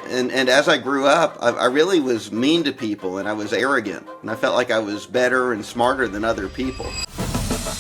and as I grew up, I really was mean to people, and I was arrogant, and I felt like I was better and smarter than other people.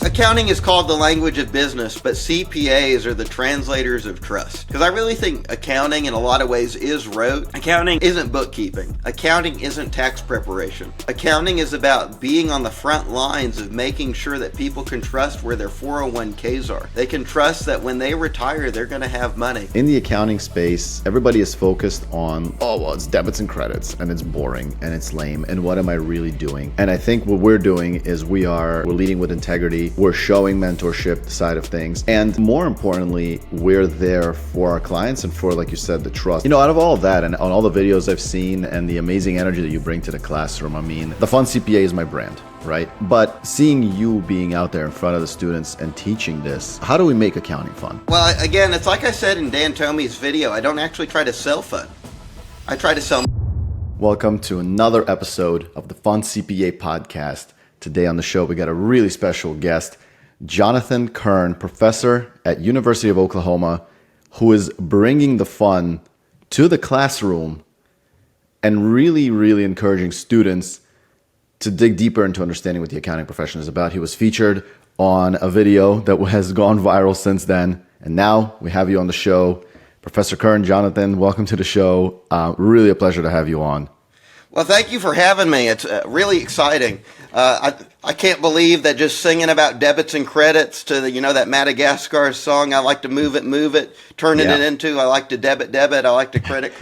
Accounting is called the language of business, but CPAs are the translators of trust. Because I really think accounting in a lot of ways is rote. Accounting isn't bookkeeping. Accounting isn't tax preparation. Accounting is about being on the front lines of making sure that people can trust where their 401ks are. They can trust that when they retire, they're going to have money. In the accounting space, everybody is focused on, oh, well, it's debits and credits, and it's boring, and it's lame, and what am I really doing? And I think what we're doing is we're leading with integrity. We're showing mentorship side of things. And more importantly, we're there for our clients and for, like you said, the trust. You know, out of all of that and on all the videos I've seen and the amazing energy that you bring to the classroom, I mean, the Fun CPA is my brand, right? But seeing you being out there in front of the students and teaching this, how do we make accounting fun? Well, again, it's like I said in Dan Tomey's video, I don't actually try to sell fun. I try to sell. Welcome to another episode of the Fun CPA podcast. Today on the show, we got a really special guest, Jonathan Kern, professor at University of Oklahoma, who is bringing the fun to the classroom and really, really encouraging students to dig deeper into understanding what the accounting profession is about. He was featured on a video that has gone viral since then, and now we have you on the show. Professor Kern, Jonathan, welcome to the show. Really a pleasure to have you on. Well, thank you for having me. It's really exciting. I can't believe that just singing about debits and credits to the, that Madagascar song, I like to move it, turning it into, I like to debit, I like to credit,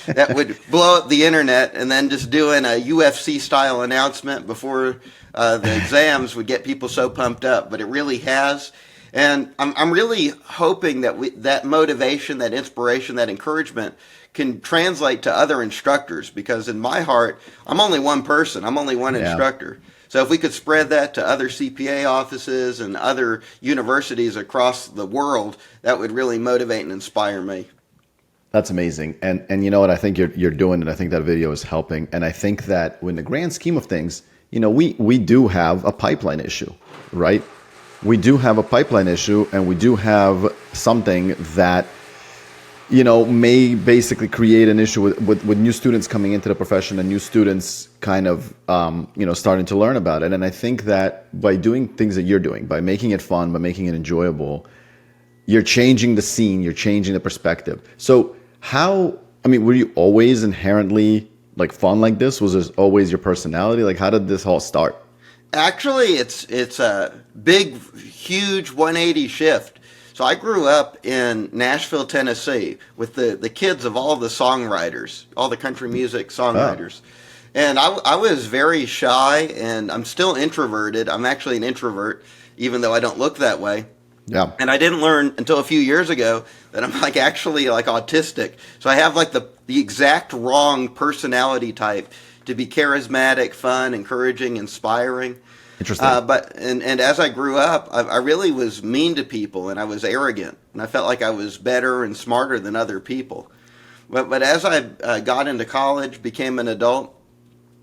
that would blow up the internet, and then just doing a UFC style announcement before the exams would get people so pumped up, but it really has. And I'm really hoping that that motivation, that inspiration, that encouragement can translate to other instructors, because in my heart, I'm only one person. I'm only one instructor. So if we could spread that to other CPA offices and other universities across the world, that would really motivate and inspire me. That's amazing. And you know what I think you're doing, and I think that video is helping. And I think that in the grand scheme of things, we do have a pipeline issue, right? We do have a pipeline issue, and we do have something that may basically create an issue with new students coming into the profession and new students kind of, starting to learn about it. And I think that by doing things that you're doing, by making it fun, by making it enjoyable, you're changing the scene, you're changing the perspective. So were you always inherently fun like this? Was this always your personality? How did this all start? Actually, it's a big, huge 180 shift. So I grew up in Nashville, Tennessee, with the kids of all the songwriters, all the country music songwriters. Oh. And I was very shy, and I'm still introverted. I'm actually an introvert, even though I don't look that way. Yeah. And I didn't learn until a few years ago that I'm actually autistic. So I have the exact wrong personality type to be charismatic, fun, encouraging, inspiring. Interesting. And as I grew up, I really was mean to people, and I was arrogant, and I felt like I was better and smarter than other people. But as I got into college, became an adult,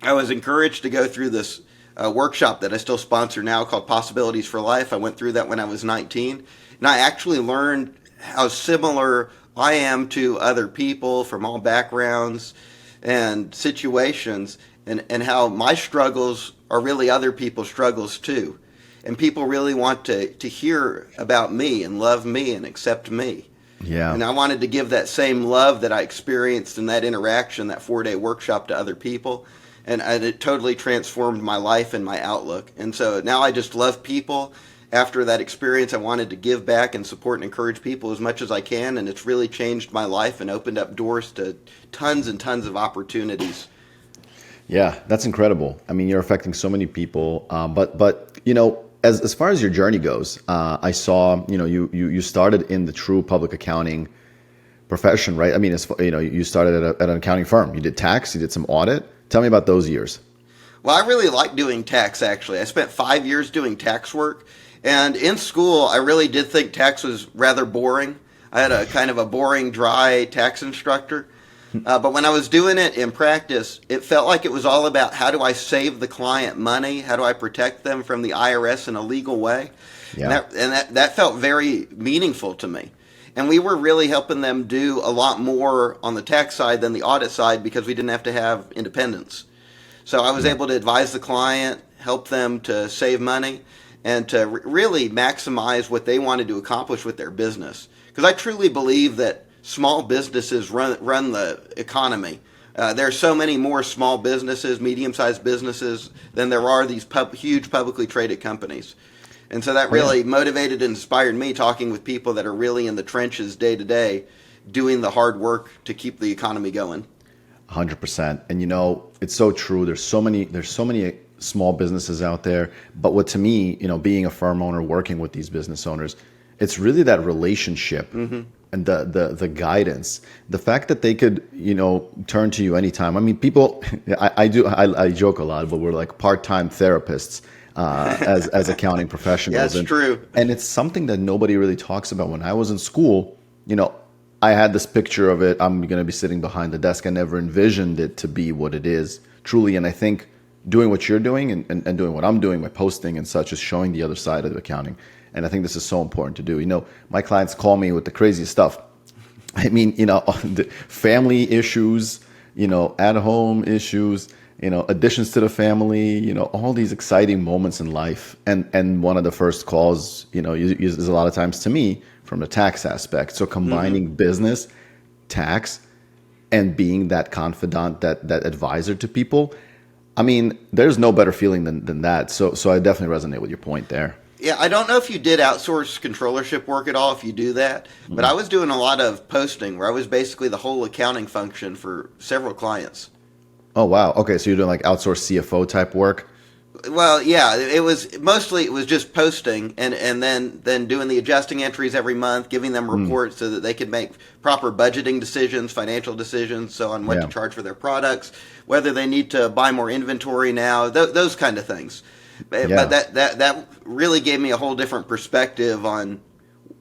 I was encouraged to go through this workshop that I still sponsor now called Possibilities for Life. I went through that when I was 19, and I actually learned how similar I am to other people from all backgrounds and situations, and how my struggles are really other people's struggles too. And people really want to hear about me and love me and accept me. Yeah. And I wanted to give that same love that I experienced in that interaction, that 4-day workshop, to other people. And it totally transformed my life and my outlook. And so now I just love people. After that experience, I wanted to give back and support and encourage people as much as I can. And it's really changed my life and opened up doors to tons and tons of opportunities. Yeah, that's incredible. I mean, you're affecting so many people. But as far as your journey goes, I saw, you started in the true public accounting profession, right? I mean, you started at an accounting firm. You did tax, you did some audit. Tell me about those years. Well, I really like doing tax, actually. I spent 5 years doing tax work. And in school, I really did think tax was rather boring. I had a kind of a boring, dry tax instructor. But when I was doing it in practice, it felt like it was all about how do I save the client money? How do I protect them from the IRS in a legal way? Yeah. And that felt very meaningful to me. And we were really helping them do a lot more on the tax side than the audit side because we didn't have to have independence. So I was able to advise the client, help them to save money, and to really maximize what they wanted to accomplish with their business. Because I truly believe that small businesses run the economy. There are so many more small businesses, medium-sized businesses, than there are these huge publicly traded companies. And so that really motivated and inspired me, talking with people that are really in the trenches day to day, doing the hard work to keep the economy going. 100%. And it's so true. There's so many small businesses out there. But what to me, being a firm owner, working with these business owners, it's really that relationship and the guidance, the fact that they could, turn to you anytime. I mean, people, I joke a lot, but we're like part-time therapists as accounting professionals. That's true. And it's something that nobody really talks about. When I was in school, I had this picture of it. I'm going to be sitting behind the desk. I never envisioned it to be what it is truly. And I think doing what you're doing and doing what I'm doing by posting and such is showing the other side of accounting. And I think this is so important to do. My clients call me with the craziest stuff. I mean, the family issues, at-home issues, additions to the family, all these exciting moments in life. And one of the first calls, is a lot of times to me from the tax aspect. So combining business, tax, and being that confidant, that advisor to people, I mean, there's no better feeling than that. So I definitely resonate with your point there. Yeah, I don't know if you did outsource controllership work at all, if you do that, but I was doing a lot of posting where I was basically the whole accounting function for several clients. Oh, wow. Okay, so you're doing like outsourced CFO type work? Well, yeah, it was just posting and then doing the adjusting entries every month, giving them reports so that they could make proper budgeting decisions, financial decisions, so on what to charge for their products, whether they need to buy more inventory now, those kind of things. But that really gave me a whole different perspective on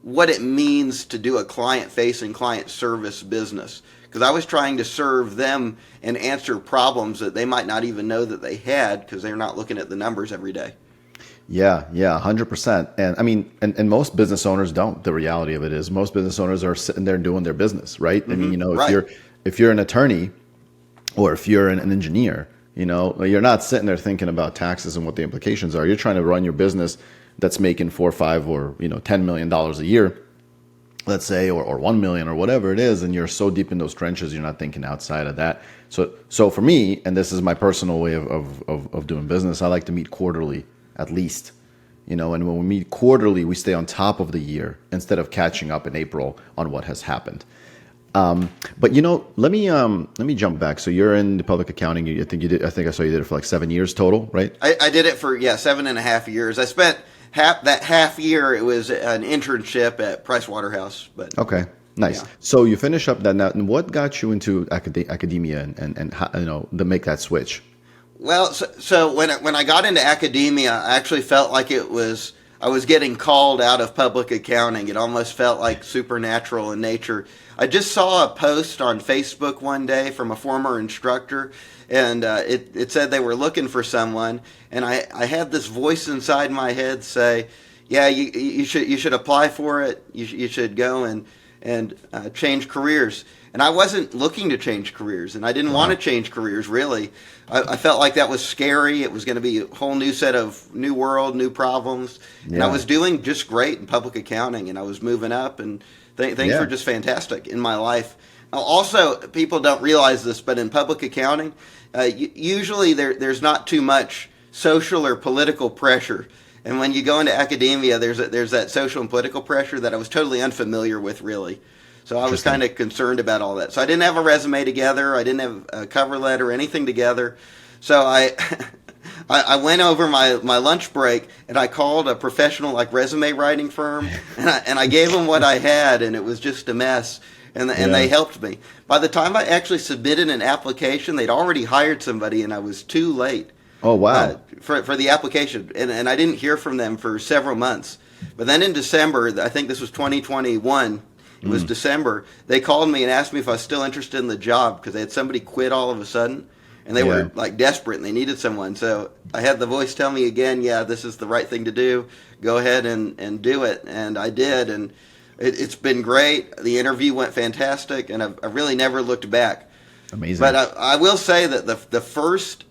what it means to do a client-facing, client service business. Because I was trying to serve them and answer problems that they might not even know that they had because they're not looking at the numbers every day. Yeah, 100%. And I mean, and most business owners don't. The reality of it is most business owners are sitting there doing their business, right? I mean, if you're an attorney or if you're an engineer, you're not sitting there thinking about taxes and what the implications are. You're trying to run your business that's making $4 or $5 or $10 million a year, let's say, or 1 million or whatever it is, and you're so deep in those trenches, you're not thinking outside of that. So for me, and this is my personal way of doing business, I like to meet quarterly at least. And when we meet quarterly, we stay on top of the year instead of catching up in April on what has happened. But let me jump back. So you're in the public accounting. I think I saw you did it for like 7 years total, right? I did it for 7.5 years. I spent half year. It was an internship at Pricewaterhouse. But okay, nice. Yeah. So you finish up that now. And what got you into academia and how, to make that switch? Well, so when I got into academia, I actually felt like I was getting called out of public accounting. It almost felt like supernatural in nature. I just saw a post on Facebook one day from a former instructor, and it said they were looking for someone, and I had this voice inside my head say, yeah, you should apply for it. You should go and change careers. And I wasn't looking to change careers, and I didn't want to change careers, really. I felt like that was scary. It was going to be a whole new set of new world, new problems. Yeah. And I was doing just great in public accounting, and I was moving up, and things were just fantastic in my life. Also, people don't realize this, but in public accounting, usually there's not too much social or political pressure. And when you go into academia, there's that social and political pressure that I was totally unfamiliar with, really. So I was kind of concerned about all that. So I didn't have a resume together. I didn't have a cover letter or anything together. So I went over my lunch break and I called a professional resume writing firm and I gave them what I had, and it was just a mess. And they helped me. By the time I actually submitted an application, they'd already hired somebody, and I was too late. Oh, wow. For the application. And I didn't hear from them for several months. But then in December, I think this was 2021, it was December, they called me and asked me if I was still interested in the job because they had somebody quit all of a sudden. And they were desperate and they needed someone. So I had the voice tell me again, yeah, this is the right thing to do. Go ahead and do it. And I did. And It's been great. The interview went fantastic, and I really never looked back. Amazing. But I will say that the first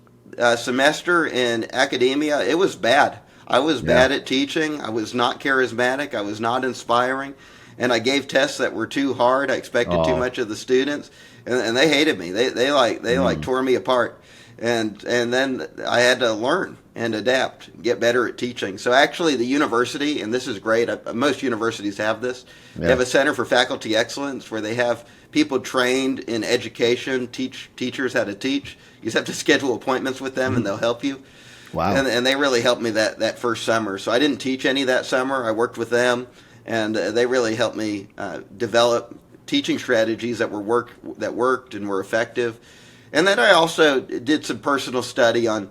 semester in academia, it was bad. I was bad at teaching. I was not charismatic. I was not inspiring. And I gave tests that were too hard. I expected too much of the students, and they hated me. They tore me apart. And then I had to learn and adapt, get better at teaching. So actually, the university, and this is great. Most universities have this. They have a Center for Faculty Excellence where they have people trained in education, teach teachers how to teach. You just have to schedule appointments with them, and they'll help you. Wow. And they really helped me that first summer. So I didn't teach any that summer. I worked with them, and they really helped me develop teaching strategies that worked and were effective. And then I also did some personal study on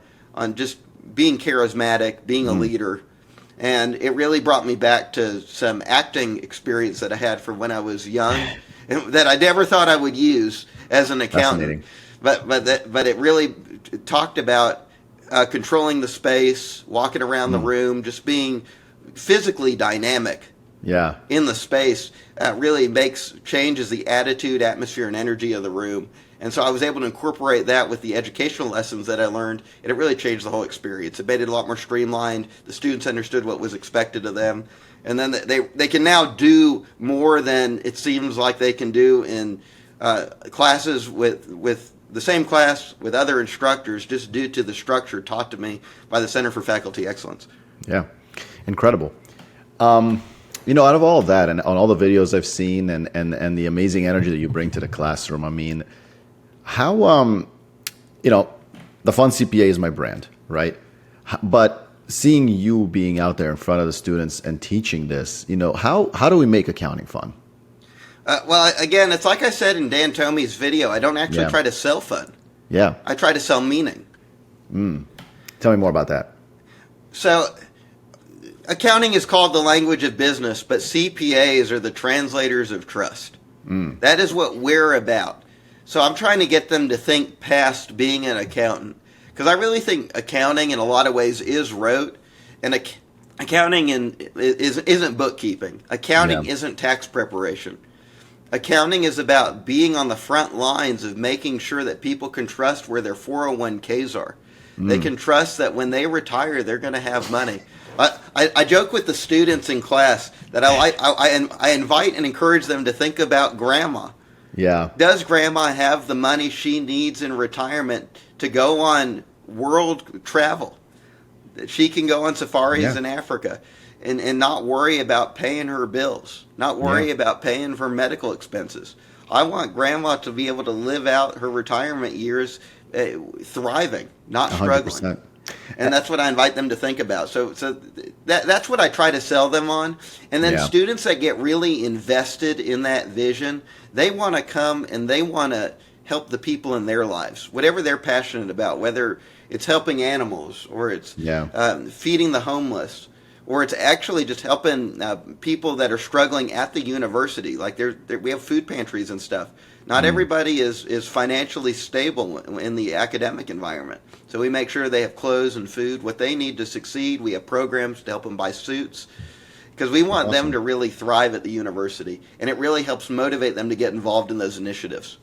just being charismatic, being a leader. And it really brought me back to some acting experience that I had from when I was young and that I never thought I would use as an accountant. But it really talked about controlling the space, walking around the room, just being physically dynamic in the space really changes the attitude, atmosphere, and energy of the room. And so I was able to incorporate that with the educational lessons that I learned, and it really changed the whole experience. It made it a lot more streamlined. The students understood what was expected of them. And then they can now do more than it seems like they can do in classes with the same class with other instructors, just due to the structure taught to me by the Center for Faculty Excellence. Yeah, incredible. Out of all of that and on all the videos I've seen and the amazing energy that you bring to the classroom, I mean, how, the Fun CPA is my brand, right? But seeing you being out there in front of the students and teaching this, how do we make accounting fun? Well, again, it's like I said in Dan Tomey's video. I don't actually try to sell fun. Yeah. I try to sell meaning. Tell me more about that. So, accounting is called the language of business, but CPAs are the translators of trust. That is what we're about. So I'm trying to get them to think past being an accountant, because I really think accounting in a lot of ways is rote, and accounting isn't bookkeeping. Accounting isn't tax preparation. Accounting is about being on the front lines of making sure that people can trust where their 401ks are. They can trust that when they retire, they're going to have money. I joke with the students in class that I invite and encourage them to think about grandma. Yeah. Does grandma have the money she needs in retirement to go on world travel? That she can go on safaris in Africa and not worry about paying her bills, not worry about paying for medical expenses. I want grandma to be able to live out her retirement years thriving, not struggling. 100%. And that's what I invite them to think about. So that's what I try to sell them on. And then students that get really invested in that vision, they want to come and they want to help the people in their lives, whatever they're passionate about, whether it's helping animals or it's feeding the homeless, or it's actually just helping people that are struggling at the university. Like we have food pantries and stuff. Not everybody is financially stable in the academic environment. So we make sure they have clothes and food, what they need to succeed. We have programs to help them buy suits, because we want them to really thrive at the university. And it really helps motivate them to get involved in those initiatives.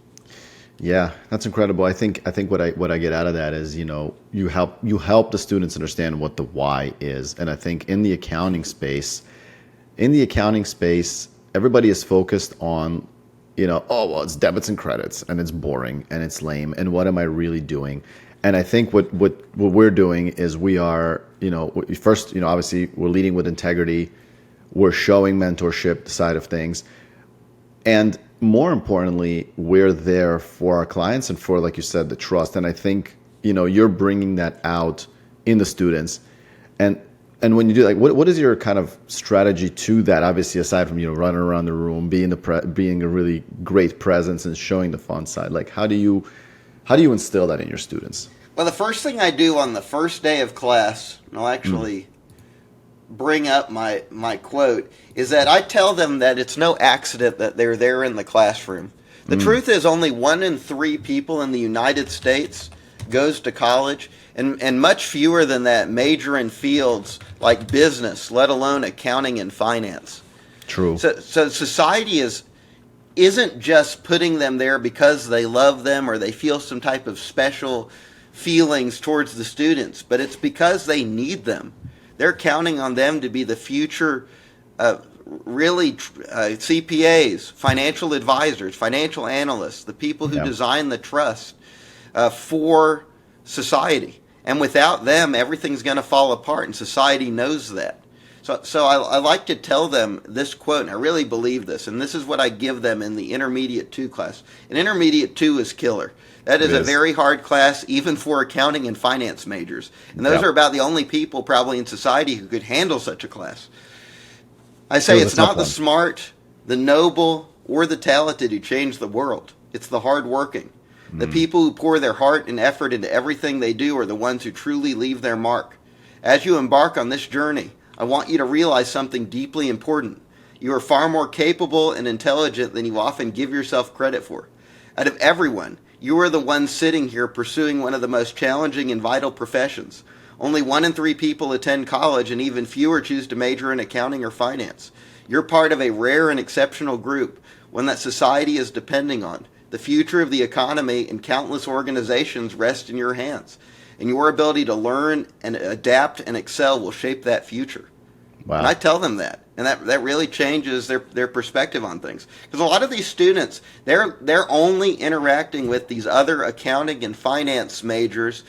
Yeah, that's incredible. I think what I get out of that is, you help the students understand what the why is. And I think in the accounting space, everybody is focused on, it's debits and credits and it's boring and it's lame. And what am I really doing? And I think what we're doing is we are, first, obviously we're leading with integrity. We're showing mentorship side of things. And more importantly, we're there for our clients and for, like you said, the trust. And I think, you're bringing that out in the students. And when you do, like, what is your kind of strategy to that? Obviously, aside from, running around the room, being a really great presence and showing the fun side, like, how do you instill that in your students? Well, the first thing I do on the first day of class, and I'll actually bring up my quote, is that I tell them that it's no accident that they're there in the classroom. The truth is only 1 in 3 people in the United States goes to college, and much fewer than that major in fields like business, let alone accounting and finance. True. So society isn't just putting them there because they love them or they feel some type of special feelings towards the students, but it's because they need them. They're counting on them to be the future CPAs, financial advisors, financial analysts, the people who design the trust for society. And without them, everything's going to fall apart, and society knows that. So I like to tell them this quote, and I really believe this, and this is what I give them in the Intermediate 2 class. And Intermediate 2 is killer. That is a very hard class, even for accounting and finance majors. And those are about the only people probably in society who could handle such a class. I say it's not the smart, the noble, or the talented who change the world. It's the hardworking. The people who pour their heart and effort into everything they do are the ones who truly leave their mark. As you embark on this journey, I want you to realize something deeply important. You are far more capable and intelligent than you often give yourself credit for. Out of everyone, you are the one sitting here pursuing one of the most challenging and vital professions. Only 1 in 3 people attend college, and even fewer choose to major in accounting or finance. You're part of a rare and exceptional group, one that society is depending on. The future of the economy and countless organizations rest in your hands, and your ability to learn and adapt and excel will shape that future. Wow. And I tell them that, and that really changes their perspective on things. Because a lot of these students, they're only interacting with these other accounting and finance majors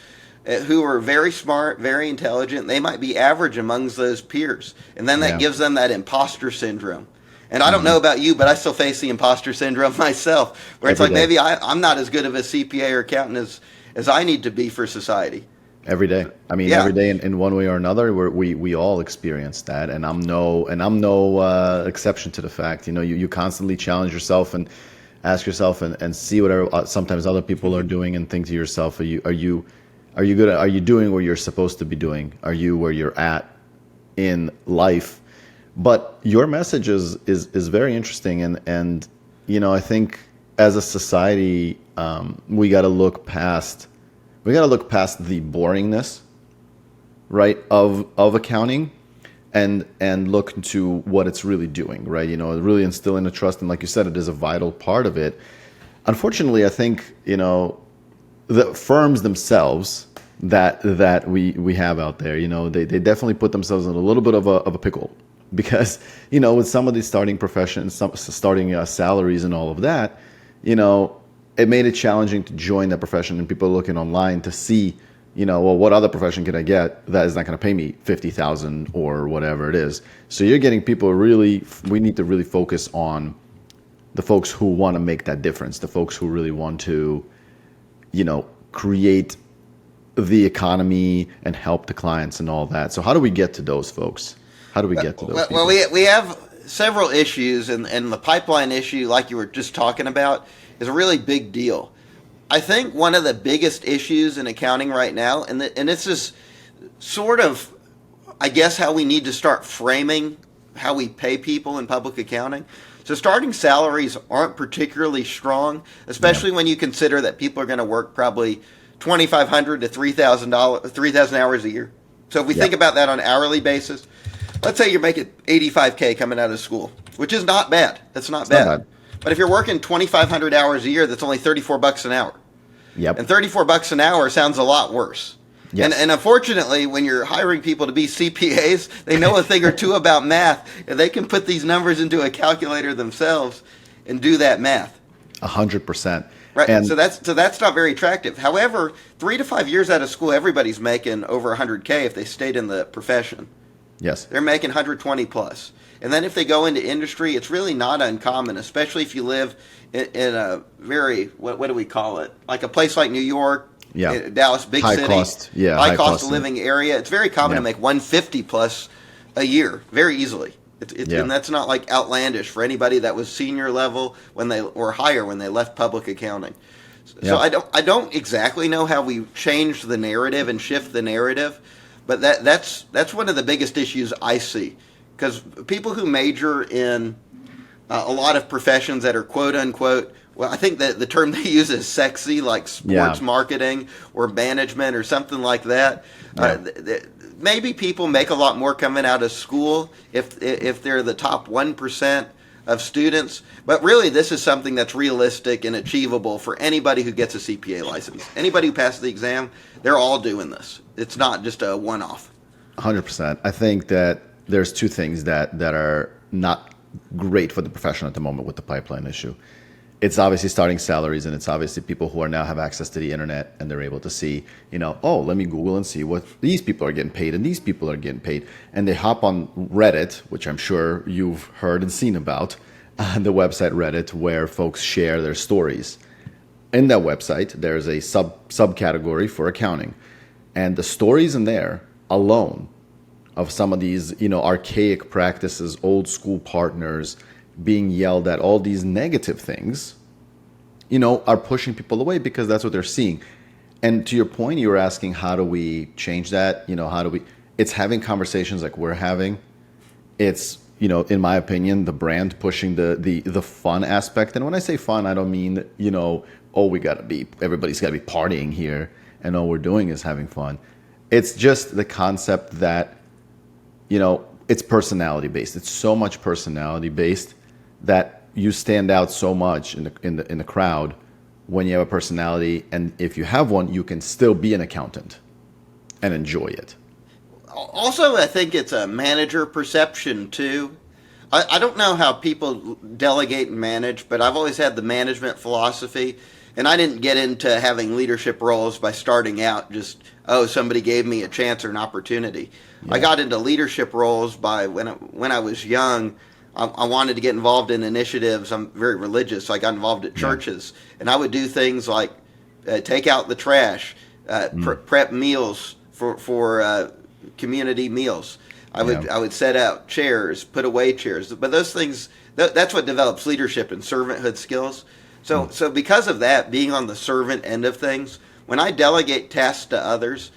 who are very smart, very intelligent. They might be average amongst those peers, and then that gives them that imposter syndrome. And I don't know about you, but I still face the imposter syndrome myself, where it's like maybe I'm not as good of a CPA or accountant as I need to be for society. Every day. I mean, every day in one way or another, we all experience that, and I'm no exception to the fact. You know, you constantly challenge yourself and ask yourself and see what sometimes other people are doing, and think to yourself, are you good? Are you doing what you're supposed to be doing? Are you where you're at in life? But your message is very interesting, and you know, I think as a society, we got to look past the boringness, right, of accounting, and look into what it's really doing, right? You know, really instilling the trust, and like you said, it is a vital part of it. Unfortunately, I think, you know, the firms themselves that we have out there, you know, they definitely put themselves in a little bit of a pickle, because, you know, with some of these starting professions, starting salaries and all of that, you know, it made it challenging to join that profession, and people are looking online to see, you know, well, what other profession can I get that is not going to pay me $50,000 or whatever it is. So you're getting people we need to really focus on the folks who want to make that difference, the folks who really want to, you know, create the economy and help the clients and all that. So how do we get to those folks? How do we get to those people? Well, we have several issues, and the pipeline issue, like you were just talking about, is a really big deal. I think one of the biggest issues in accounting right now, and this is sort of, I guess, how we need to start framing how we pay people in public accounting. So starting salaries aren't particularly strong, especially when you consider that people are going to work probably $2,500 to $3,000 hours a year. So if we think about that on an hourly basis, let's say you're making $85K coming out of school, which is not bad. That's not bad. But if you're working 2,500 hours a year, that's only $34 an hour. Yep. And $34 an hour sounds a lot worse. Yes. And unfortunately, when you're hiring people to be CPAs, they know a thing or two about math, and they can put these numbers into a calculator themselves and do that math. 100%. Right. And so that's not very attractive. However, 3 to 5 years out of school, everybody's making over 100K if they stayed in the profession. Yes. They're making 120 plus. And then if they go into industry, it's really not uncommon, especially if you live in a very, what do we call it? Like a place like New York, Dallas, big city, high cost of living area. It's very common to make 150 plus a year very easily. And that's not like outlandish for anybody that was senior level or higher when they left public accounting. So I don't exactly know how we change the narrative and shift the narrative, but that's one of the biggest issues I see. Because people who major in a lot of professions that are quote unquote well, I think that the term they use is sexy, like sports marketing or management or something like that. Maybe people make a lot more coming out of school if they're the top 1% of students. But really, this is something that's realistic and achievable for anybody who gets a CPA license. Anybody who passes the exam, they're all doing this. It's not just a one-off. 100%. I think that there's two things that are not great for the profession at the moment with the pipeline issue. It's obviously starting salaries, and it's obviously people who are now have access to the internet and they're able to see, oh, let me Google and see what these people are getting paid and these people are getting paid. And they hop on Reddit, which I'm sure you've heard and seen about, the website Reddit, where folks share their stories. In that website, there's a subcategory for accounting. And the stories in there alone of some of these, archaic practices, old school partners, being yelled at, all these negative things, are pushing people away because that's what they're seeing. And to your point, you were asking, how do we change that? It's having conversations like we're having. It's, in my opinion, the brand pushing the fun aspect. And when I say fun, I don't mean, everybody's got to be partying here and all we're doing is having fun. It's just the concept that, it's personality based. It's so much personality based that you stand out so much in the crowd when you have a personality, and if you have one, you can still be an accountant and enjoy it. Also, I think it's a manager perception too. I don't know how people delegate and manage, but I've always had the management philosophy, and I didn't get into having leadership roles by starting out just, somebody gave me a chance or an opportunity. Yeah. I got into leadership roles by when I was young. I wanted to get involved in initiatives. I'm very religious, so I got involved at churches. And I would do things like take out the trash, prep meals for community meals. I would set out chairs, put away chairs. But those things, that's what develops leadership and servanthood skills. So because of that, being on the servant end of things, when I delegate tasks to others,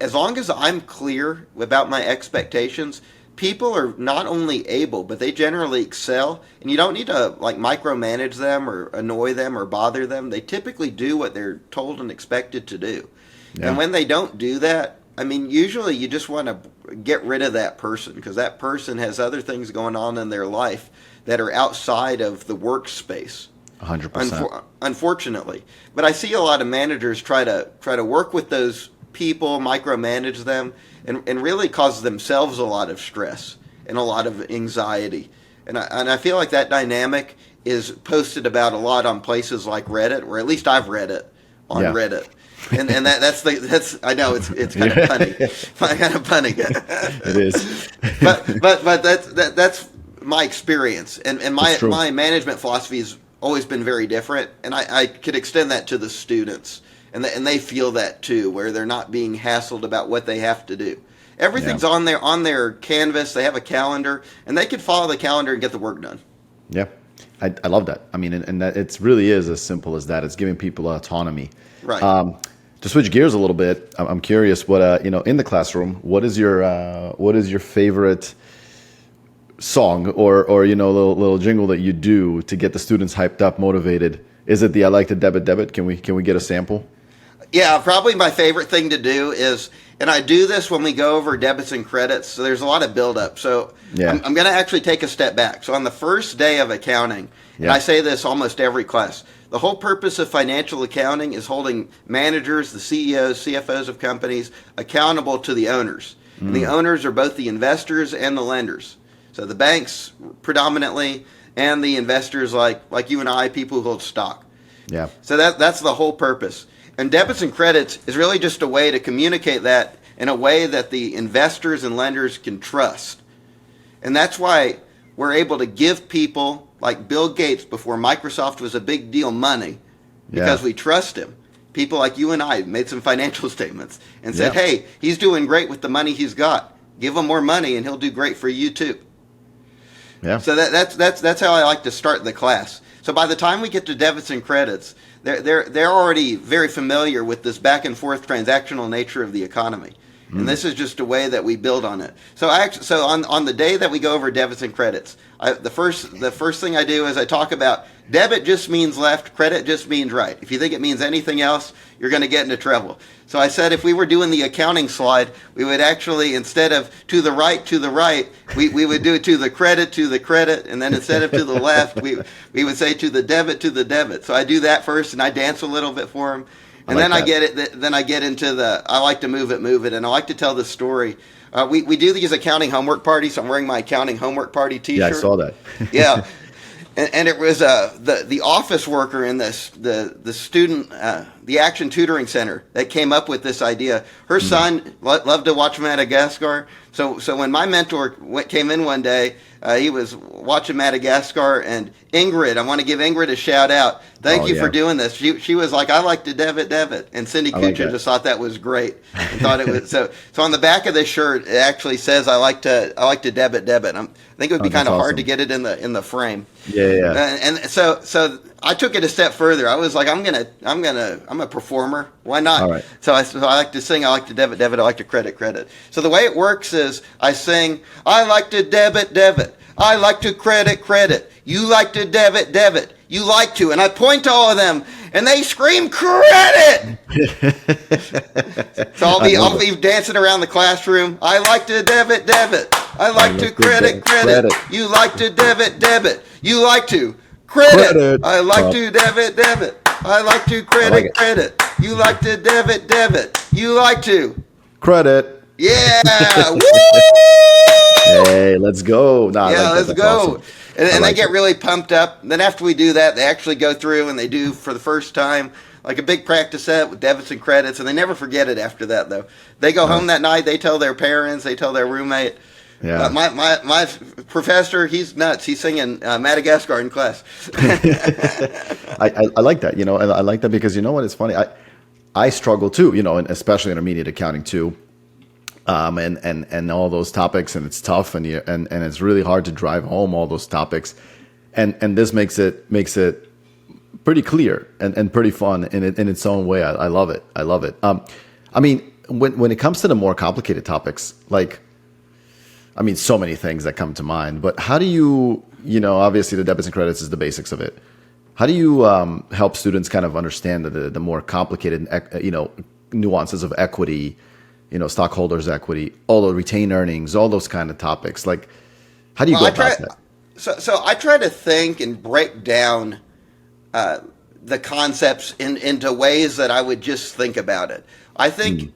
as long as I'm clear about my expectations, people are not only able, but they generally excel, and you don't need to micromanage them or annoy them or bother them. They typically do what they're told and expected to do. Yeah. And when they don't do that, usually you just want to get rid of that person because that person has other things going on in their life that are outside of the workspace. 100%. Unfortunately. But I see a lot of managers try to work with those people, micromanage them, and really cause themselves a lot of stress and a lot of anxiety. And I feel like that dynamic is posted about a lot on places like Reddit, or at least I've read it on Reddit. And that's I know it's kind of punny. It is. but that's my experience, and my management philosophy has always been very different, and I could extend that to the students. And they feel that too, where they're not being hassled about what they have to do. Everything's on their canvas. They have a calendar, and they can follow the calendar and get the work done. Yeah, I love that. And that it really is as simple as that. It's giving people autonomy. Right. To switch gears a little bit, I'm curious what in the classroom, what is your favorite song or little jingle that you do to get the students hyped up, motivated? Is it the I like the debit? Can we get a sample? Yeah, probably my favorite thing to do is, and I do this when we go over debits and credits, so there's a lot of buildup. So I'm going to actually take a step back. So on the first day of accounting, and I say this almost every class, the whole purpose of financial accounting is holding managers, the CEOs, CFOs of companies accountable to the owners. And the owners are both the investors and the lenders. So the banks predominantly, and the investors like you and I, people who hold stock. Yeah. So that's the whole purpose. And debits and credits is really just a way to communicate that in a way that the investors and lenders can trust. And that's why we're able to give people like Bill Gates, before Microsoft was a big deal, money because we trust him. People like you and I made some financial statements and said, hey, he's doing great with the money he's got. Give him more money and he'll do great for you too. Yeah. So that's how I like to start the class. So by the time we get to debits and credits, they're already very familiar with this back and forth transactional nature of the economy. And this is just a way that we build on it. So on the day that we go over debits and credits, the first thing I do is I talk about Debit just means left, credit just means right. If you think it means anything else, you're going to get into trouble. So I said if we were doing the accounting slide, we would actually, instead of to the right, we would do it to the credit, and then instead of to the left, we would say to the debit. So I do that first, and I dance a little bit for them. And then I get it. Then I get into I like to move it, and I like to tell the story. We do these accounting homework parties. I'm wearing my accounting homework party T-shirt. Yeah, I saw that. Yeah, and it was the office worker in the student the Action Tutoring Center that came up with this idea. Her son loved to watch Madagascar. So when my mentor came in one day, he was watching Madagascar, and Ingrid, I want to give Ingrid a shout out. Thank you for doing this. She was like, I like to debit. And Cindy Kuchar just thought that was great. And thought it was so on the back of this shirt, it actually says I like to debit. I think it would be kind of hard to get it in the frame. Yeah. And so I took it a step further. I was like, I'm a performer. Why not? All right. So I like to sing. I like to debit. I like to credit. So the way it works is I sing, I like to debit. I like to credit. You like to debit. You like to. And I point to all of them, and they scream credit. So I'll be dancing around the classroom. I like to debit. I like to credit. You like to debit. You like to credit. I like to debit. I like to credit. You like to debit. You like to credit. Yeah. Woo! Hey, let's go. Let's go. Awesome. And they get really pumped up. And then after we do that, they actually go through and they do for the first time like a big practice set with debits and credits, and they never forget it after that, though. They go home that night, they tell their parents, they tell their roommate. Yeah. My professor, he's nuts. He's singing Madagascar in class. I like that, and I like that because you know what? It's funny. I struggle too, and especially intermediate accounting too. And all those topics, and it's tough, and it's really hard to drive home all those topics, and this makes it pretty clear and pretty fun in its own way. I love it. I mean, when it comes to the more complicated topics, so many things that come to mind. But how do you, obviously the debits and credits is the basics of it. How do you help students kind of understand the more complicated, nuances of equity? Stockholders' equity, all the retained earnings, all those kind of topics. Like, how do you go about that? So I try to think and break down the concepts into ways that I would just think about it. I think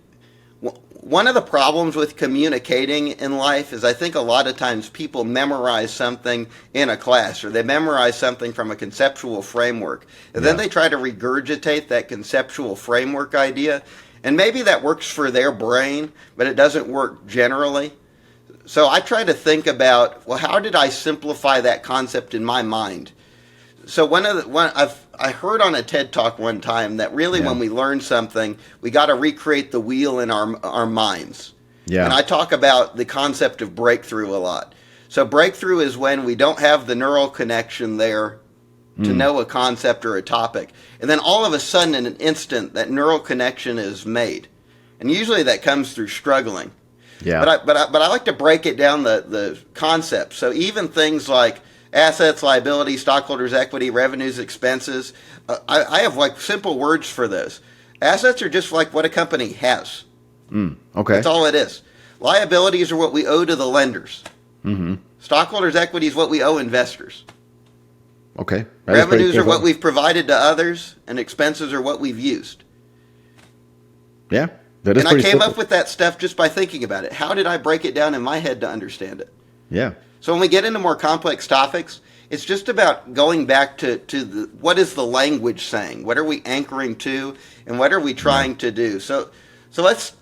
one of the problems with communicating in life is I think a lot of times people memorize something in a class, or they memorize something from a conceptual framework, and then they try to regurgitate that conceptual framework idea. And maybe that works for their brain, but it doesn't work generally. So I try to think about, well, how did I simplify that concept in my mind? So I heard on a TED Talk one time that really when we learn something, we got to recreate the wheel in our minds. Yeah. And I talk about the concept of breakthrough a lot. So breakthrough is when we don't have the neural connection there to know a concept or a topic. And then all of a sudden, in an instant, that neural connection is made. And usually that comes through struggling. Yeah. But I like to break it down the concept. So even things like assets, liabilities, stockholders' equity, revenues, expenses, I have simple words for those. Assets are just like what a company has. Okay. That's all it is. Liabilities are what we owe to the lenders. Stockholders' equity is what we owe investors. Okay. Revenues are what we've provided to others, and expenses are what we've used. Yeah, that is pretty simple. And I came up with that stuff just by thinking about it. How did I break it down in my head to understand it? Yeah. So when we get into more complex topics, it's just about going back to what is the language saying? What are we anchoring to, and what are we trying to do? So let's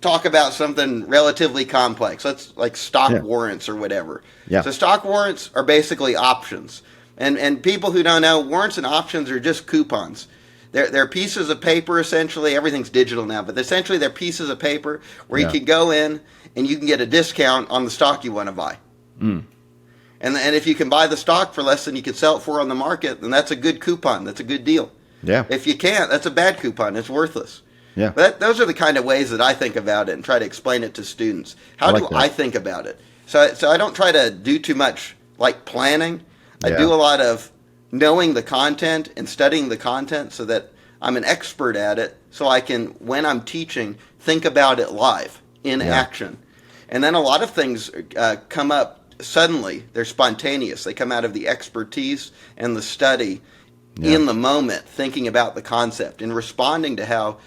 talk about something relatively complex. Let's like stock warrants or whatever. Yeah. So stock warrants are basically options. And people who don't know, warrants and options are just coupons. They're pieces of paper, essentially. Everything's digital now, but essentially they're pieces of paper where you can go in and you can get a discount on the stock you want to buy. And if you can buy the stock for less than you can sell it for on the market, then that's a good coupon. That's a good deal. Yeah. If you can't, that's a bad coupon. It's worthless. Yeah. But those are the kind of ways that I think about it and try to explain it to students. How do I think about it? So I don't try to do too much like planning. I do a lot of knowing the content and studying the content so that I'm an expert at it, so I can, when I'm teaching, think about it live in action. And then a lot of things come up suddenly. They're spontaneous. They come out of the expertise and the study in the moment, thinking about the concept and responding to how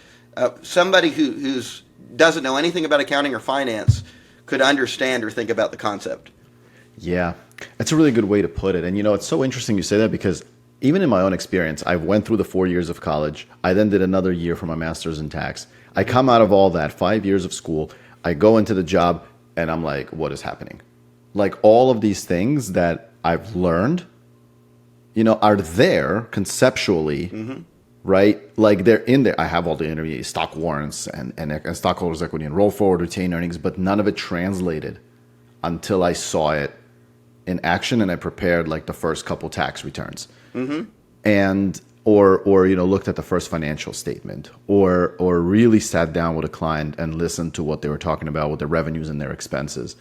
somebody who's doesn't know anything about accounting or finance could understand or think about the concept. Yeah, that's a really good way to put it. And it's so interesting you say that, because even in my own experience, I went through the 4 years of college. I then did another year for my master's in tax. I come out of all that 5 years of school. I go into the job and I'm like, what is happening? Like, all of these things that I've learned, are there conceptually, right? Like, they're in there. I have all the intermediate stock warrants and stockholders' equity and roll forward retained earnings, but none of it translated until I saw it in action and I prepared like the first couple tax returns, and or looked at the first financial statement, or really sat down with a client and listened to what they were talking about with their revenues and their expenses.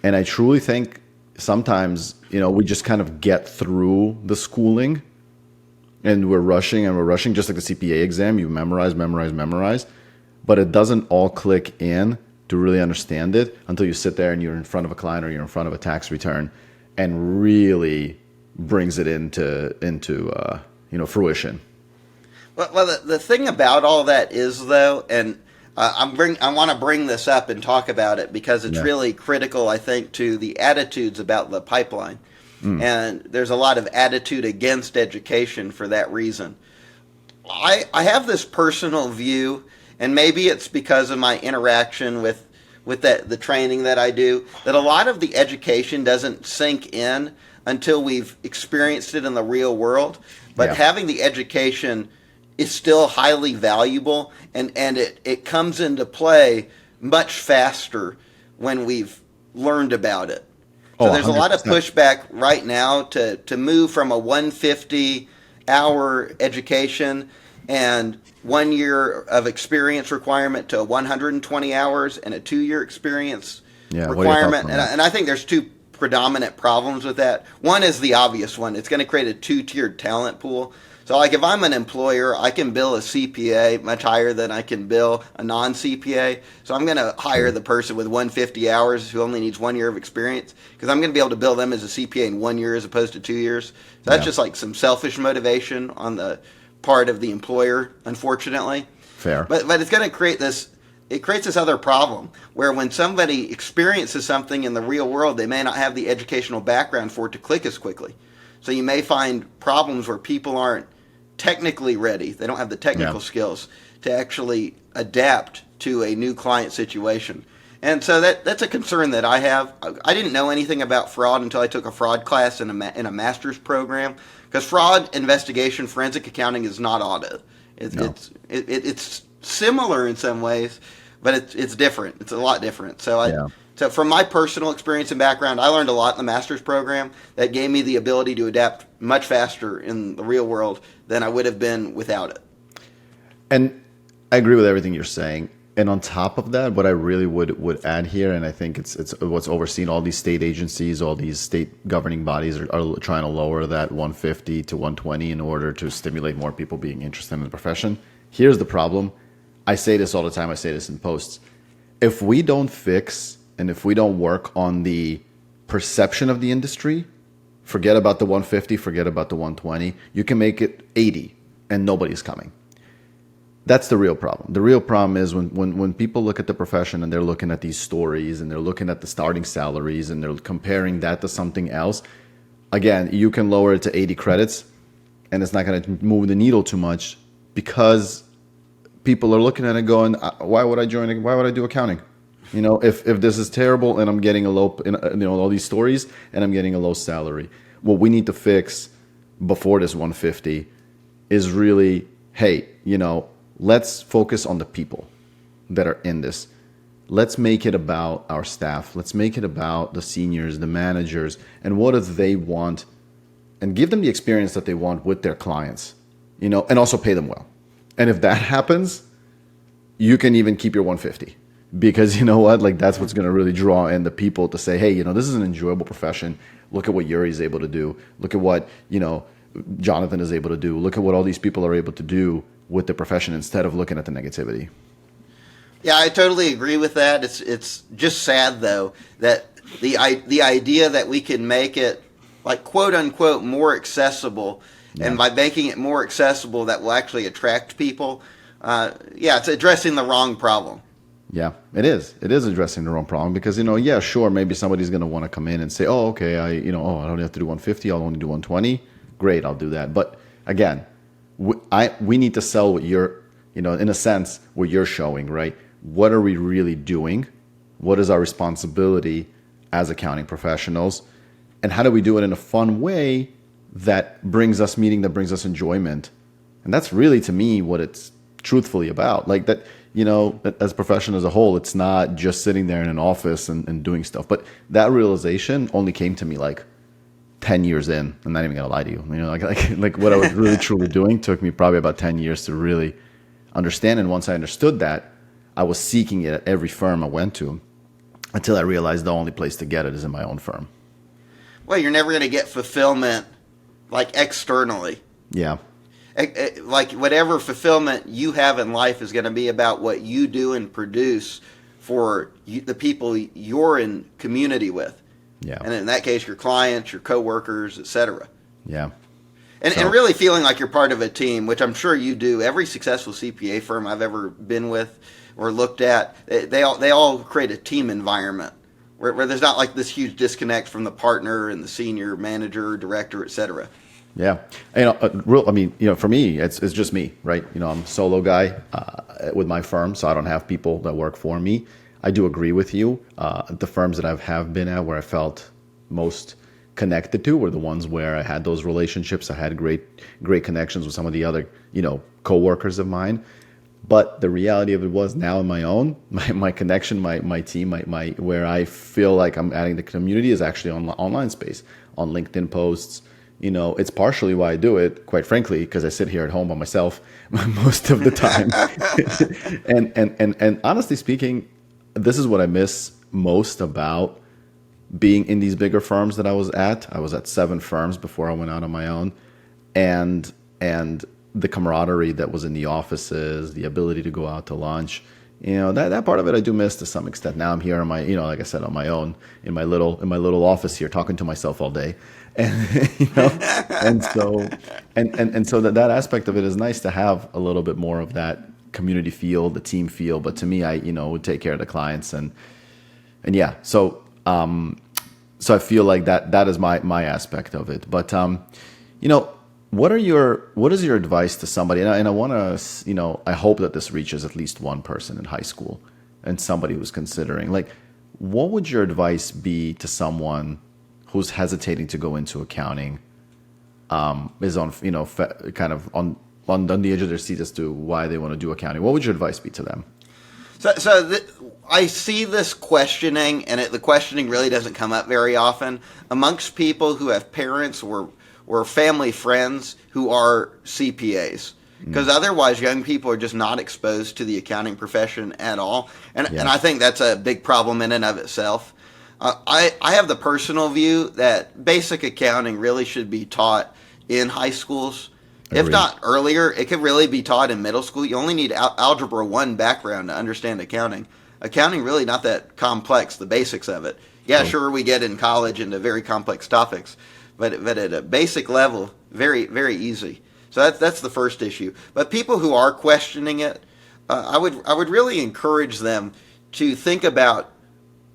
And I truly think sometimes we just kind of get through the schooling, and we're rushing just like the CPA exam. You memorize, but it doesn't all click in to really understand it until you sit there and you're in front of a client or you're in front of a tax return, and really brings it into fruition. Well, the thing about all that is, though, and I want to bring this up and talk about it because it's really critical, I think, to the attitudes about the pipeline. And there's a lot of attitude against education for that reason. I have this personal view, and maybe it's because of my interaction with the training that I do, that a lot of the education doesn't sink in until we've experienced it in the real world. But having the education is still highly valuable, and it comes into play much faster when we've learned about it. So there's a lot of pushback right now to move from a 150-hour education and 1 year of experience requirement to 120 hours and a 2-year experience requirement. And I think there's two predominant problems with that. One is the obvious one. It's going to create a two-tiered talent pool. So like if I'm an employer, I can bill a CPA much higher than I can bill a non-CPA. So I'm going to hire the person with 150 hours who only needs 1 year of experience, because I'm going to be able to bill them as a CPA in 1 year as opposed to 2 years. So that's just like some selfish motivation on the part of the employer, unfortunately. Fair. But it's going to create this, it creates this other problem where when somebody experiences something in the real world, they may not have the educational background for it to click as quickly. So you may find problems where people aren't technically ready. They don't have the technical skills to actually adapt to a new client situation. And so that's a concern that I have. I didn't know anything about fraud until I took a fraud class in a master's program, because fraud investigation, forensic accounting is not audit. It's similar in some ways, but it's different. It's a lot different. So So from my personal experience and background, I learned a lot in the master's program that gave me the ability to adapt much faster in the real world than I would have been without it. And I agree with everything you're saying. And on top of that, what I really would add here, and I think it's what's overseen, all these state agencies, all these state governing bodies are trying to lower that 150 to 120 in order to stimulate more people being interested in the profession. Here's the problem. I say this all the time. I say this in posts. If we don't fix and if we don't work on the perception of the industry, forget about the 150, forget about the 120. You can make it 80 and nobody's coming. That's the real problem. The real problem is when people look at the profession and they're looking at these stories and they're looking at the starting salaries and they're comparing that to something else. Again, you can lower it to 80 credits and it's not going to move the needle too much, because people are looking at it going, why would I join? Why would I do accounting? If this is terrible and I'm getting a low, all these stories and I'm getting a low salary. What we need to fix before this 150 is really, hey, let's focus on the people that are in this. Let's make it about our staff. Let's make it about the seniors, the managers, and what do they want, and give them the experience that they want with their clients, and also pay them well. And if that happens, you can even keep your 150, because you know what? Like, that's what's going to really draw in the people to say, hey, this is an enjoyable profession. Look at what Yuri is able to do. Look at what, Jonathan is able to do. Look at what all these people are able to do with the profession instead of looking at the negativity. Yeah, I totally agree with that. It's just sad though that the idea that we can make it like quote unquote more accessible, and by making it more accessible, that will actually attract people. It's addressing the wrong problem. Yeah, it is. It is addressing the wrong problem because, yeah, sure, maybe somebody's going to want to come in and say, oh, okay, I don't have to do 150, I'll only do 120. Great, I'll do that. But again, we need to sell what you're, in a sense, what you're showing, right? What are we really doing? What is our responsibility as accounting professionals? And how do we do it in a fun way that brings us meaning, that brings us enjoyment? And that's really, to me, what it's truthfully about. Like that, as a profession as a whole, it's not just sitting there in an office and doing stuff. But that realization only came to me like 10 years in. I'm not even going to lie to you. Like what I was really truly doing took me probably about 10 years to really understand. And once I understood that, I was seeking it at every firm I went to until I realized the only place to get it is in my own firm. Well, you're never going to get fulfillment like externally. Yeah. Like whatever fulfillment you have in life is going to be about what you do and produce for the people you're in community with. Yeah. And in that case, your clients, your coworkers, etc. Yeah. And really feeling like you're part of a team, which I'm sure you do. Every successful CPA firm I've ever been with or looked at, they all create a team environment where there's not like this huge disconnect from the partner and the senior manager, director, etc. Yeah. For me, it's just me, right? I'm a solo guy with my firm, so I don't have people that work for me. I do agree with you. The firms that I have been at where I felt most connected to were the ones where I had those relationships. I had great connections with some of the other, coworkers of mine. But the reality of it was now on my own, my connection, my team, my where I feel like I'm adding the community is actually on online space, on LinkedIn posts. It's partially why I do it, quite frankly, because I sit here at home by myself most of the time. and honestly speaking, this is what I miss most about being in these bigger firms that I was at. I was at 7 firms before I went out on my own, and the camaraderie that was in the offices, the ability to go out to lunch, that part of it I do miss to some extent. Now I'm here on my, like I said, on my own in my little office here, talking to myself all day, and so that aspect of it is nice to have a little bit more of that community feel, the team feel. But to me, I would take care of the clients and yeah, so I feel like that is my aspect of it. But what is your advice to somebody? And I want to, I hope that this reaches at least one person in high school and somebody who's considering, like, what would your advice be to someone who's hesitating to go into accounting, is on, kind of on the edge of their seat as to why they want to do accounting? What would your advice be to them? I see this questioning, and the questioning really doesn't come up very often amongst people who have parents or family friends who are CPAs. Because otherwise, young people are just not exposed to the accounting profession at all. And I think that's a big problem in and of itself. I have the personal view that basic accounting really should be taught in high schools. Agreed. If not earlier, it could really be taught in middle school. You only need Algebra 1 background to understand accounting. Accounting really not that complex, the basics of it. Yeah, sure, we get in college into very complex topics. But at a basic level, very, very easy. So that's the first issue. But people who are questioning it, I would really encourage them to think about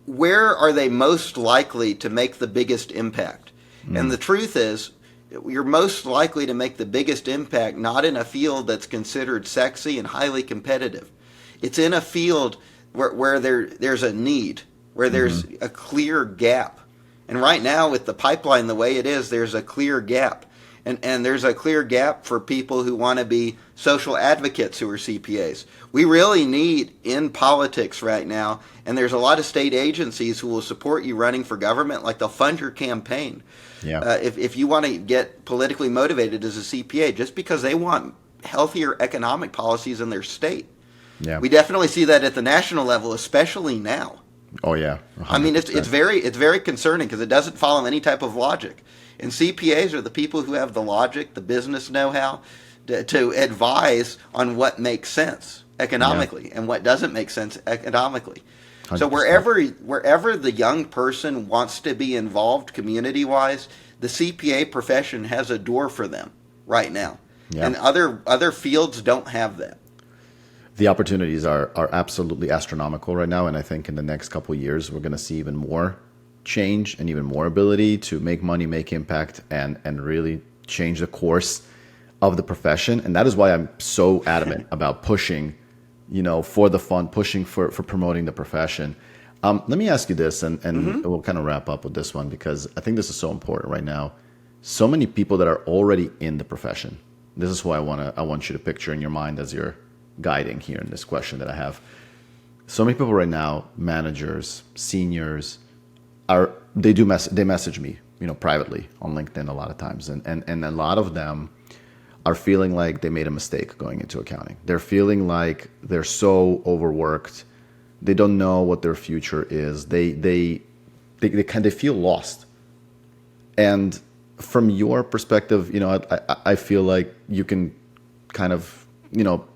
where are they most likely to make the biggest impact. And the truth is, you're most likely to make the biggest impact not in a field that's considered sexy and highly competitive. It's in a field where there's a need, where there's a clear gap. And right now, with the pipeline the way it is, there's a clear gap. And there's a clear gap for people who want to be social advocates who are CPAs. We really need in politics right now, and there's a lot of state agencies who will support you running for government, like they'll fund your campaign. Yeah. If you want to get politically motivated as a CPA, just because they want healthier economic policies in their state. Yeah. We definitely see that at the national level, especially now. Oh yeah. 100%. I mean, it's very concerning because it doesn't follow any type of logic. And CPAs are the people who have the logic, the business know-how to advise on what makes sense economically and what doesn't make sense economically. 100%. So wherever the young person wants to be involved community-wise, the CPA profession has a door for them right now. Yeah. And other fields don't have that. The opportunities are absolutely astronomical right now, and I think in the next couple of years we're going to see even more change and even more ability to make money, make impact, and really change the course of the profession. And that is why I'm so adamant about pushing, for the fund, pushing for promoting the profession. Let me ask you this, and we'll kind of wrap up with this one, because I think this is so important right now. So many people that are already in the profession. This is why I want you to picture in your mind as you're guiding here in this question that I have. So many people right now, managers, seniors, they message me, privately on LinkedIn a lot of times, and a lot of them are feeling like they made a mistake going into accounting. They're feeling like they're so overworked, they don't know what their future is. They feel lost. And from your perspective, I feel like you can kind of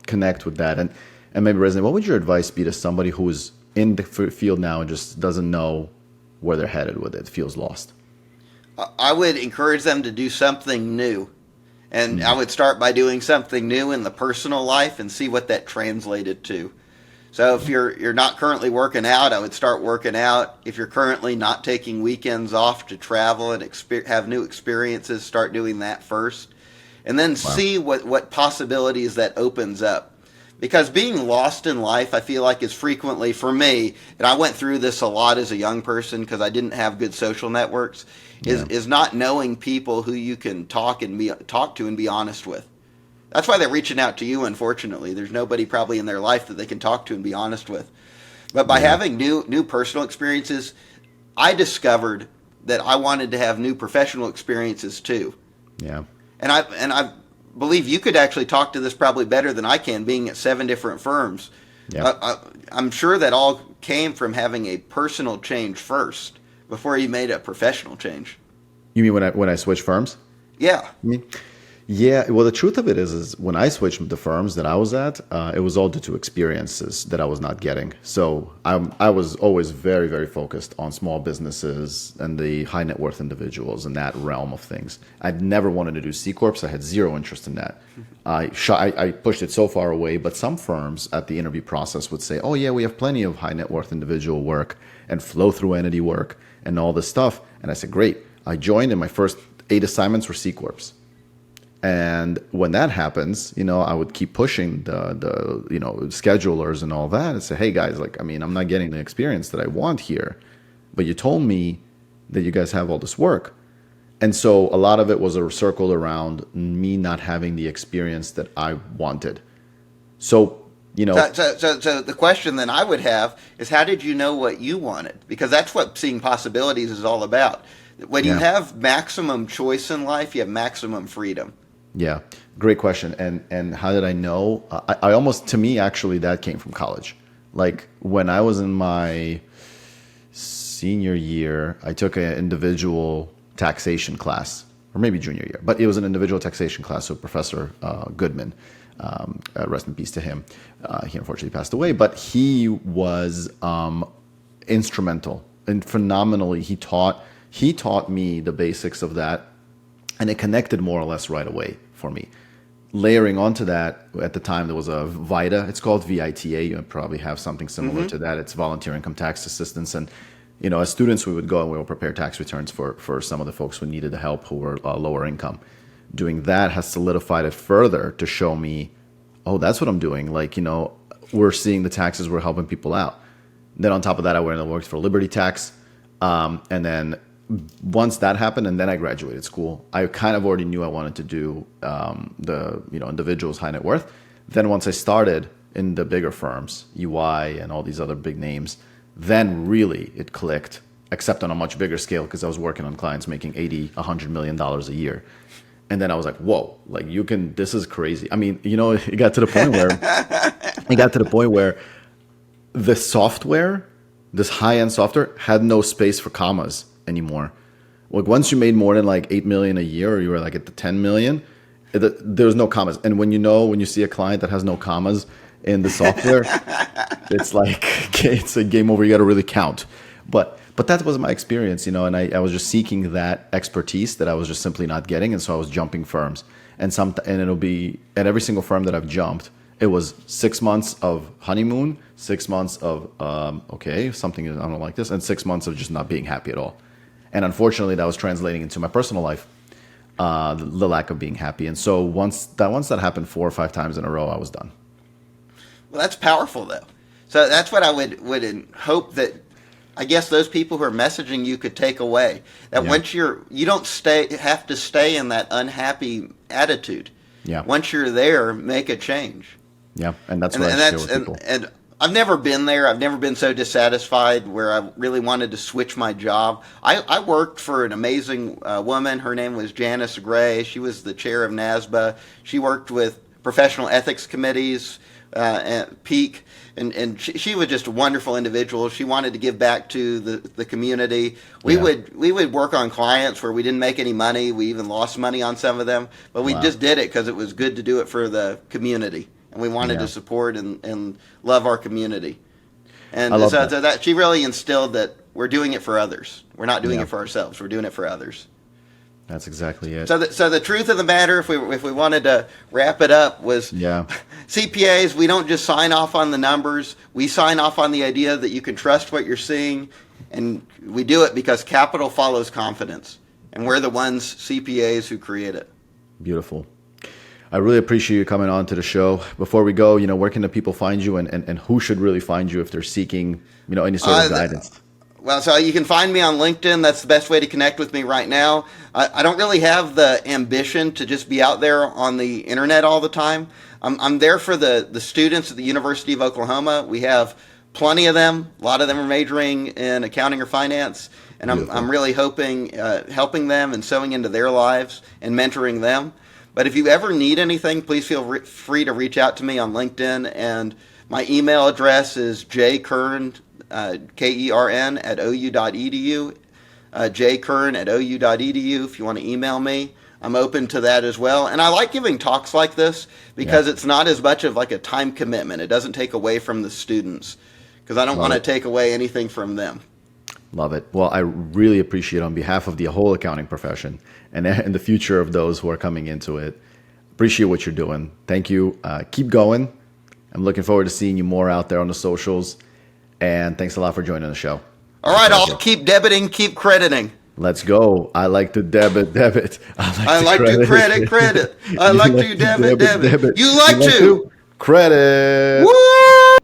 connect with that and maybe resonate. What would your advice be to somebody who is in the field now and just doesn't know where they're headed with it, feels lost? I would encourage them to do something new. And I would start by doing something new in the personal life and see what that translated to. So if you're not currently working out, I would start working out. If you're currently not taking weekends off to travel and have new experiences, start doing that first. And then see what possibilities that opens up. Because being lost in life, I feel like, is frequently, for me, and I went through this a lot as a young person because I didn't have good social networks, is not knowing people who you can talk to and be honest with. That's why they're reaching out to you, unfortunately. There's nobody probably in their life that they can talk to and be honest with. But by having new personal experiences, I discovered that I wanted to have new professional experiences too. Yeah. And I believe you could actually talk to this probably better than I can, being at 7 different firms. Yeah. I'm sure that all came from having a personal change first before you made a professional change. You mean when I switched firms? Yeah. Yeah, well, the truth of it is when I switched the firms that I was at, it was all due to experiences that I was not getting. So I was always very, very focused on small businesses and the high net worth individuals in that realm of things. I'd never wanted to do C Corps. I had zero interest in that. I pushed it so far away, but some firms at the interview process would say, oh yeah, we have plenty of high net worth individual work and flow through entity work and all this stuff. And I said, great. I joined and my first 8 assignments were C Corps. And when that happens, I would keep pushing the schedulers and all that and say, hey guys, I'm not getting the experience that I want here, but you told me that you guys have all this work. And so a lot of it was circled around me not having the experience that I wanted. So, So the question then I would have is, how did you know what you wanted? Because that's what seeing possibilities is all about. When you have maximum choice in life, you have maximum freedom. Yeah, great question. And how did I know? I almost, to me, actually, that came from college. Like when I was in my senior year, I took an individual taxation class, or maybe junior year, but it was an individual taxation class. So Professor Goodman, rest in peace to him. He unfortunately passed away, but he was instrumental and phenomenally. He taught me the basics of that, and it connected more or less right away for me. Layering onto that, at the time there was a VITA. It's called VITA. You probably have something similar to that. It's volunteer income tax assistance. And as students, we would go and we would prepare tax returns for some of the folks who needed the help, who were lower income. Doing that has solidified it further to show me, oh, that's what I'm doing. We're seeing the taxes, we're helping people out. Then on top of that, I went and worked for Liberty Tax. And then once that happened, and then I graduated school, I kind of already knew I wanted to do the individuals high net worth. Then once I started in the bigger firms, UI and all these other big names, then really it clicked, except on a much bigger scale because I was working on clients making $80, $100 million a year. And then I was like, whoa, this is crazy. It got to the point where the software, this high-end software, had no space for commas anymore. Like once you made more than like 8 million a year, or you were like at the 10 million, there's no commas. And when you see a client that has no commas in the software, it's like it's a game over. You got to really count. But that was my experience, you know, and I was just seeking that expertise that I was just simply not getting, and so I was jumping firms. And it'll be at every single firm that I've jumped, it was 6 months of honeymoon, 6 months of something I don't like this, and 6 months of just not being happy at all. And unfortunately, that was translating into my personal life, the lack of being happy. And so once that happened 4 or 5 times in a row, I was done. Well, that's powerful, though. So that's what I would hope that, I guess, those people who are messaging you could take away. That once you don't have to stay in that unhappy attitude. Yeah. Once you're there, make a change. Yeah, and that's what I share with people. And I've never been there. I've never been so dissatisfied where I really wanted to switch my job. I worked for an amazing woman. Her name was Janice Gray. She was the chair of NASBA. She worked with professional ethics committees at Peak. And she was just a wonderful individual. She wanted to give back to the community. We would work on clients where we didn't make any money. We even lost money on some of them. But we just did it because it was good to do it for the community. And we wanted to support and love our community. And so that she really instilled that we're doing it for others. We're not doing it for ourselves. We're doing it for others. That's exactly it. So the truth of the matter, if we wanted to wrap it up, was CPAs, we don't just sign off on the numbers. We sign off on the idea that you can trust what you're seeing. And we do it because capital follows confidence. And we're the ones, CPAs, who create it. Beautiful. I really appreciate you coming on to the show. Before we go, where can the people find you, and who should really find you if they're seeking, any sort of guidance? Well, so you can find me on LinkedIn. That's the best way to connect with me right now. I don't really have the ambition to just be out there on the internet all the time. I'm there for the students at the University of Oklahoma. We have plenty of them. A lot of them are majoring in accounting or finance. And I'm really hoping, helping them and sewing into their lives and mentoring them. But if you ever need anything, please feel free to reach out to me on LinkedIn. And my email address is jkern, Kern @ou.edu, jkern @ou.edu if you want to email me. I'm open to that as well. And I like giving talks like this because it's not as much of like a time commitment. It doesn't take away from the students because I don't want to take away anything from them. Love it. Well, I really appreciate, on behalf of the whole accounting profession and the future of those who are coming into it, appreciate what you're doing. Thank you. Keep going. I'm looking forward to seeing you more out there on the socials. And thanks a lot for joining the show. All right, I'll keep debiting, keep crediting. Let's go. I like to debit. I like to credit. I like to debit. You like to credit. Woo!